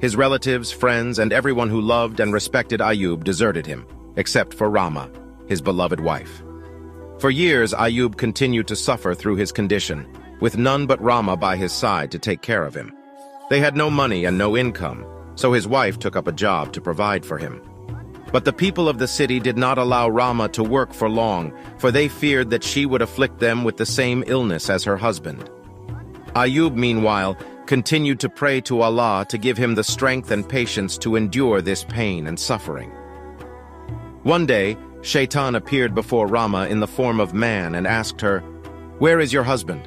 His relatives, friends, and everyone who loved and respected Ayyub deserted him, except for Rama, his beloved wife. For years, Ayyub continued to suffer through his condition, with none but Rama by his side to take care of him. They had no money and no income, so his wife took up a job to provide for him. But the people of the city did not allow Rama to work for long, for they feared that she would afflict them with the same illness as her husband. Ayyub, meanwhile, continued to pray to Allah to give him the strength and patience to endure this pain and suffering. One day, Shaitan appeared before Rama in the form of man and asked her, "Where is your husband?"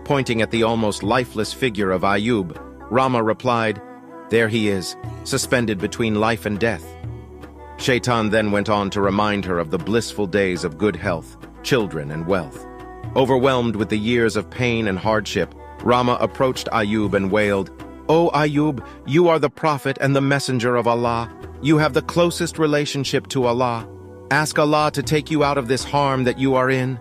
Pointing at the almost lifeless figure of Ayyub, Rama replied, "There he is, suspended between life and death." Shaitan then went on to remind her of the blissful days of good health, children, and wealth. Overwhelmed with the years of pain and hardship, Rama approached Ayyub and wailed, "O Ayyub, you are the prophet and the messenger of Allah. You have the closest relationship to Allah. Ask Allah to take you out of this harm that you are in."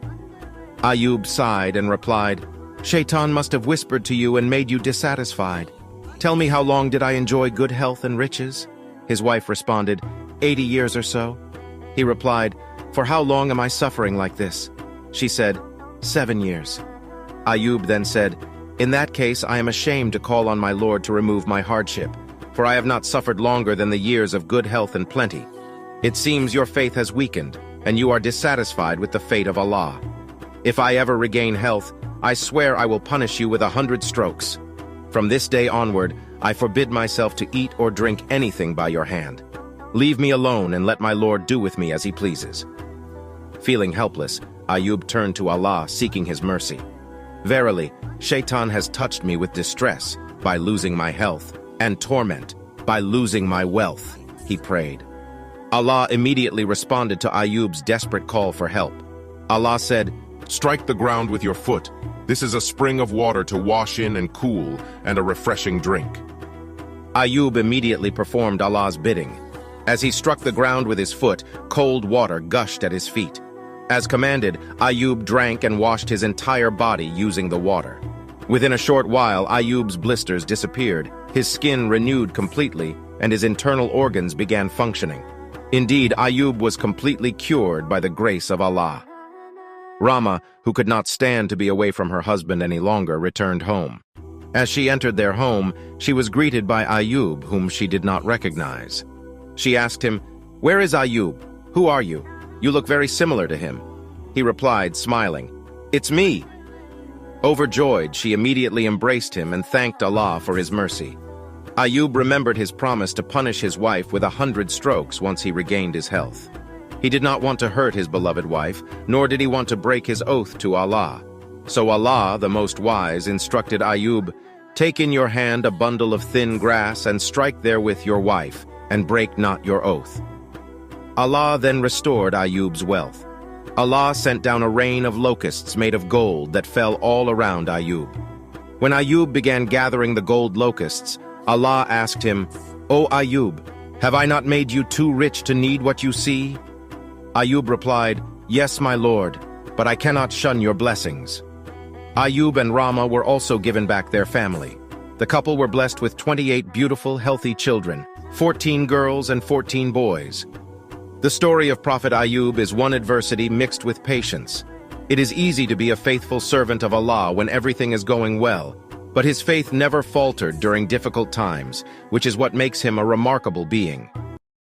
Ayyub sighed and replied, "Shaitan must have whispered to you and made you dissatisfied. Tell me, how long did I enjoy good health and riches?" His wife responded, 80 years or so. He replied, "For how long am I suffering like this?" She said, 7 years. Ayyub then said, "In that case, I am ashamed to call on my Lord to remove my hardship, for I have not suffered longer than the years of good health and plenty. It seems your faith has weakened, and you are dissatisfied with the fate of Allah. If I ever regain health, I swear I will punish you with 100 strokes. From this day onward, I forbid myself to eat or drink anything by your hand. Leave me alone and let my Lord do with me as he pleases." Feeling helpless, Ayyub turned to Allah, seeking his mercy. "Verily, Shaitan has touched me with distress by losing my health, and torment by losing my wealth," he prayed. Allah immediately responded to Ayyub's desperate call for help. Allah said, "Strike the ground with your foot. This is a spring of water to wash in and cool, and a refreshing drink." Ayyub immediately performed Allah's bidding. As he struck the ground with his foot, cold water gushed at his feet. As commanded, Ayyub drank and washed his entire body using the water. Within a short while, Ayyub's blisters disappeared, his skin renewed completely, and his internal organs began functioning. Indeed, Ayyub was completely cured by the grace of Allah. Rama, who could not stand to be away from her husband any longer, returned home. As she entered their home, she was greeted by Ayyub, whom she did not recognize. She asked him, "Where is Ayyub? Who are you? You look very similar to him." He replied, smiling, "It's me." Overjoyed, she immediately embraced him and thanked Allah for his mercy. Ayyub remembered his promise to punish his wife with 100 strokes once he regained his health. He did not want to hurt his beloved wife, nor did he want to break his oath to Allah. So Allah, the Most Wise, instructed Ayyub, "Take in your hand a bundle of thin grass and strike therewith your wife, and break not your oath." Allah then restored Ayyub's wealth. Allah sent down a rain of locusts made of gold that fell all around Ayyub. When Ayyub began gathering the gold locusts, Allah asked him, "O Ayyub, have I not made you too rich to need what you see?" Ayyub replied, "Yes, my Lord, but I cannot shun your blessings." Ayyub and Rama were also given back their family. The couple were blessed with 28 beautiful, healthy children, 14 girls and 14 boys. The story of Prophet Ayyub is one adversity mixed with patience. It is easy to be a faithful servant of Allah when everything is going well, but his faith never faltered during difficult times, which is what makes him a remarkable being.